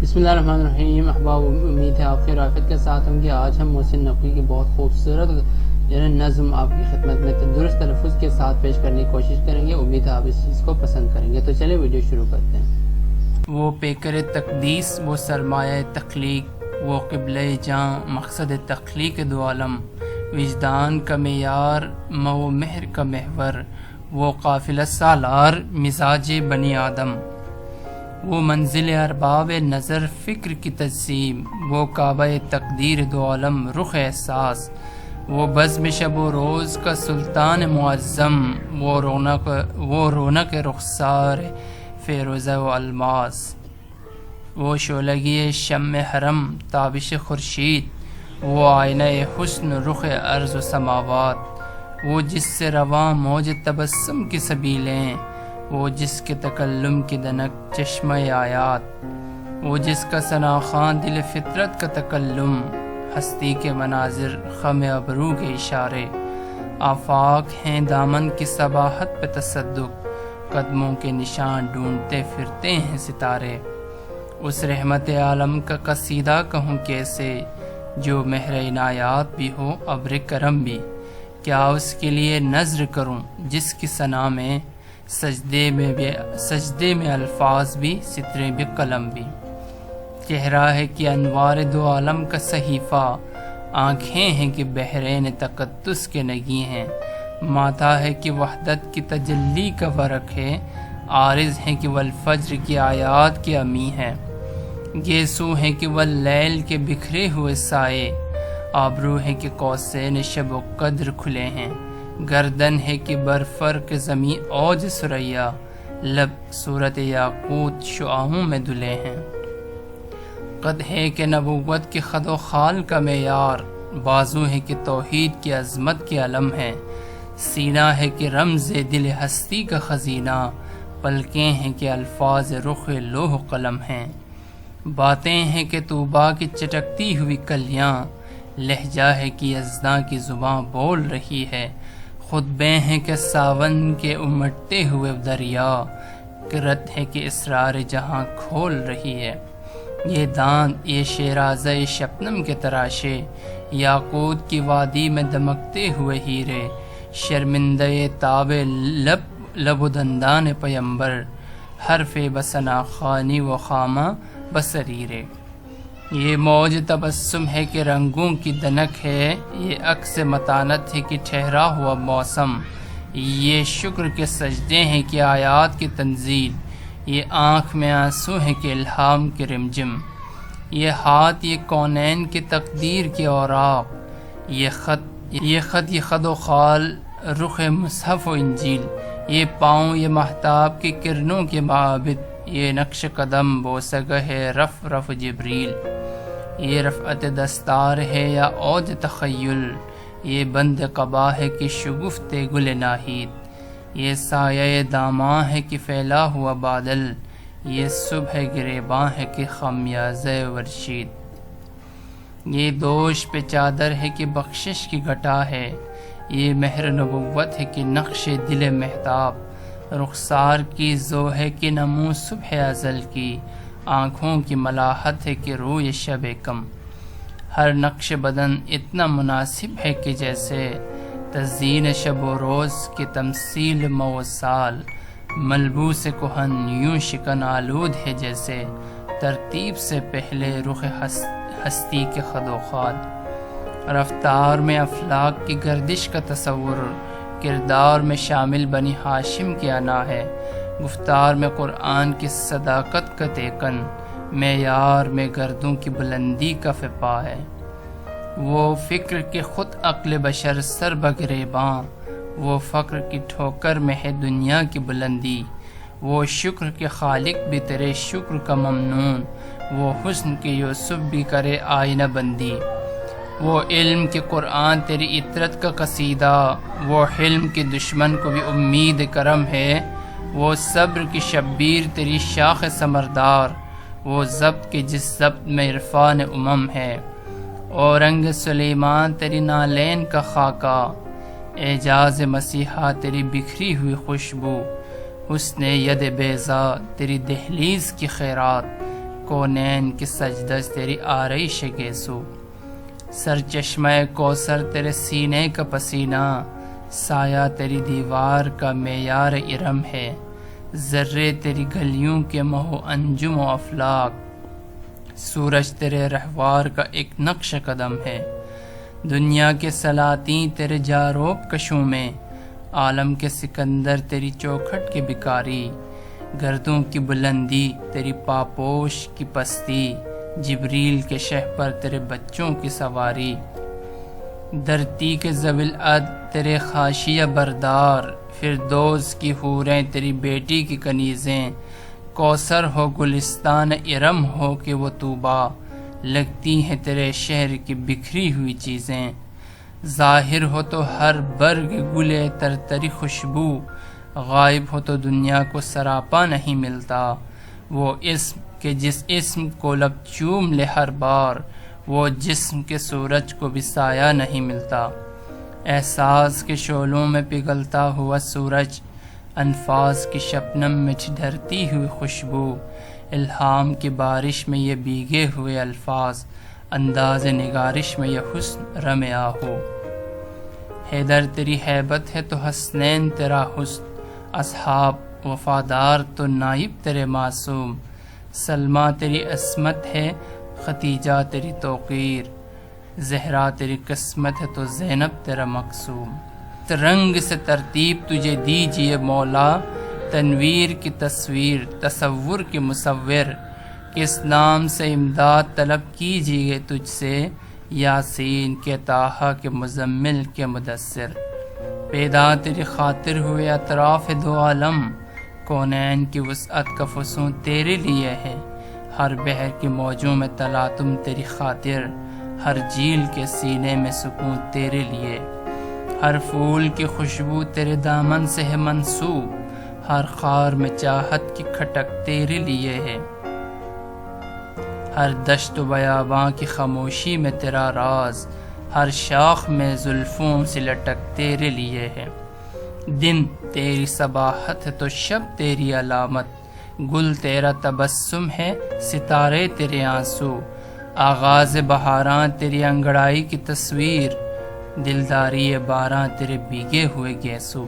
بسم اللہ الرحمن الرحیم. احباب، امید ہے آپ کی رافت کے ساتھ ہوں گے. آج ہم محسن نقوی کی بہت خوبصورت نظم آپ کی خدمت میں درست تلفظ کے ساتھ پیش کرنے کی کوشش کریں گے. امید ہے آپ اس چیز کو پسند کریں گے. تو چلے ویڈیو شروع کرتے ہیں. وہ پیکر تقدیس، وہ سرمایہ تخلیق، وہ قبلہ جاں، مقصد تخلیق دو عالم، وجدان کا معیار، مو مہر کا محور، وہ قافلہ سالار، مزاج بنی آدم، وہ منزل ارباب نظر فکر کی تجسیم، وہ کعبہ تقدیر دو عالم، رخ احساس، وہ بزم شب و روز کا سلطان معظم، وہ رونق رخسار فیروزہ و الماس، وہ شعلگی شمع حرم، تابش خورشید، وہ آئینہ حسن رخ ارض و سماوات، وہ جس سے رواں موج تبسم کی سبیلیں، وہ جس کے تکلم کی دنک چشمہ آیات، وہ جس کا ثناخوان دل فطرت کا تکلم، ہستی کے مناظر خم ابرو کے اشارے، آفاق ہیں دامن کی صباحت پہ تصدق، قدموں کے نشان ڈھونڈتے پھرتے ہیں ستارے. اس رحمت عالم کا قصیدہ کہوں کیسے، جو مہر عنایات بھی ہو ابر کرم بھی، کیا اس کے لیے نذر کروں جس کی ثنا میں سجدے میں الفاظ بھی، سترے بھی، قلم بھی. چہرہ ہے کہ انوار دو عالم کا صحیفہ، آنکھیں ہیں کہ بحرین تقدس کے نگی ہیں، ماتھا ہے کہ وحدت کی تجلی کا ورق ہے، عارض ہیں کہ والفجر کی آیات کے امی ہیں، گیسو ہیں کہ واللیل کے بکھرے ہوئے سائے، آبرو ہے کہ قوسین شب و قدر کھلے ہیں، گردن ہے کہ برفرق زمین اوج سریا، لب صورت یاقوت شعاعوں میں دھلے ہیں. قد ہے کہ نبوت کے خد و خال کا معیار، بازو ہے کہ توحید کی عظمت کے علم ہے، سینہ ہے کہ رمز دل ہستی کا خزینہ، پلکیں ہیں کہ الفاظ رخ لوح قلم ہیں، باتیں ہیں کہ طوبا کی چٹکتی ہوئی کلیاں، لہجہ ہے کہ یزداں کی زباں بول رہی ہے، خطبے ہیں کہ ساون کے امٹتے ہوئے دریا، قرت ہے کہ اسرار جہاں کھول رہی ہے. یہ دانت، یہ شیرازہ شبنم کے تراشے، یاقوت کی وادی میں دمکتے ہوئے ہیرے، شرمندہ تاب لب و دندان پیمبر، حرف بسنا خانی و خامہ بصریرے. یہ موج تبسم ہے کہ رنگوں کی دنک ہے، یہ عکس متانت ہے کہ ٹھہرا ہوا موسم، یہ شکر کے سجدے ہیں کہ آیات کی تنزیل، یہ آنکھ میں آنسو ہے کہ الہام کے رمجم، یہ ہاتھ یہ کونین کی تقدیر کے اوراق، یہ خد و خال رخ مصحف و انجیل، یہ پاؤں یہ مہتاب کی کرنوں کے معابد، یہ نقش قدم بوسگہ ہے رف جبریل، یہ رفعت دستار ہے یا اوج تخیل، یہ بند قبا ہے کہ شگفت گل ناہید، یہ سایہ داماں ہے کہ پھیلا ہوا بادل، یہ صبح گریباں ہے کہ خمیازہ ورشید. یہ دوش پہ چادر ہے کہ بخشش کی گھٹا ہے، یہ مہر نبوت ہے کہ نقش دل مہتاب، رخسار کی زو ہے کہ نمو صبح ازل کی، آنکھوں کی ملاحت ہے کہ روی شب کم. ہر نقش بدن اتنا مناسب ہے کہ جیسے تزئین شب و روز کی تمثیل مو سال، ملبوس کہن یوں شکن آلود ہے جیسے ترتیب سے پہلے رخ ہستی کے خد و خال. رفتار میں افلاک کی گردش کا تصور، کردار میں شامل بنی ہاشم کی انا ہے، گفتار میں قرآن کی صداقت کا تیکن، معیار میں گردوں کی بلندی کا فپا ہے. وہ فکر کے خود عقل بشر سر بگریباں، وہ فقر کی ٹھوکر میں ہے دنیا کی بلندی، وہ شکر کے خالق بھی تیرے شکر کا ممنون، وہ حسن کے یوسف بھی کرے آئینہ بندی، وہ علم کے قرآن تیری عطرت کا قصیدہ، وہ حلم کے دشمن کو بھی امید کرم ہے، وہ صبر کی شبیر تیری شاخ ثمردار، وہ ضبط کے جس ضبط میں عرفان امم ہے، اورنگ سلیمان تیری نالین کا خاکہ، اعجاز مسیحا تیری بکھری ہوئی خوشبو، حسن ید بیضا تیری دہلیز کی خیرات، کونین کی سجدش تیری آرائش گیسو، سر چشمہ کوثر تیرے سینے کا پسینہ، سایہ تیری دیوار کا معیار ارم ہے، ذرے تیری گلیوں کے مہو انجم و افلاک، سورج تیرے رہوار کا ایک نقش قدم ہے، دنیا کے سلاطین تیرے جاروب کشوں میں، عالم کے سکندر تیری چوکھٹ کی بکاری، گردوں کی بلندی تیری پاپوش کی پستی، جبریل کے شہ پر تیرے بچوں کی سواری، دھرتی کے ذوی العد تیرے خاشیہ بردار، فردوس کی حوریں تیری بیٹی کی کنیزیں، کوثر ہو گلستان ارم ہو کہ وہ طوبا، لگتی ہیں تیرے شہر کی بکھری ہوئی چیزیں، ظاہر ہو تو ہر برگ گلے ترتری خوشبو، غائب ہو تو دنیا کو سراپا نہیں ملتا، وہ اسم کہ جس اسم کو لب چوم لے ہر بار، وہ جسم کے سورج کو بھی سایہ نہیں ملتا، احساس کے شعلوں میں پگھلتا ہوا سورج، انفاس کی شبنم میں ڈھرتی ہوئی خوشبو، الہام کی بارش میں یہ بھیگے ہوئے الفاظ، انداز نگارش میں یہ حسن رم آہو، حیدر تیری ہیبت ہے تو حسنین تیرا حسن، اصحاب وفادار تو نائب تیرے معصوم، سلمہ تیری عصمت ہے، ختیجہ تیری توقیر، زہرا تیری قسمت ہے تو زینب تیرا مقصوم، رنگ سے ترتیب تجھے دیجئے مولا، تنویر کی تصویر تصور کے مصور، کس نام سے امداد طلب کیجئے تجھ سے، یاسین کے طٰہٰ کے مزمل کے مدثر، پیدا تیری خاطر ہوئے اطراف دو عالم، کونین کی وسعت کا فسوں تیرے لیے ہے، ہر بحر کی موجوں میں تلاطم تیری خاطر، ہر جھیل کے سینے میں سکون تیرے لیے، ہر پھول کی خوشبو تیرے دامن سے ہے منسوب، ہر خار میں چاہت کی کھٹک تیرے لیے ہے، ہر دشت و بیاباں کی خاموشی میں تیرا راز، ہر شاخ میں زلفوں سے لٹک تیرے لیے ہے، دن تیری صباحت ہے تو شب تیری علامت، گل تیرا تبسم ہے ستارے تیرے آنسو، آغاز بہاراں تیری انگڑائی کی تصویر، دلداری باراں تیرے بھیگے ہوئے گیسو۔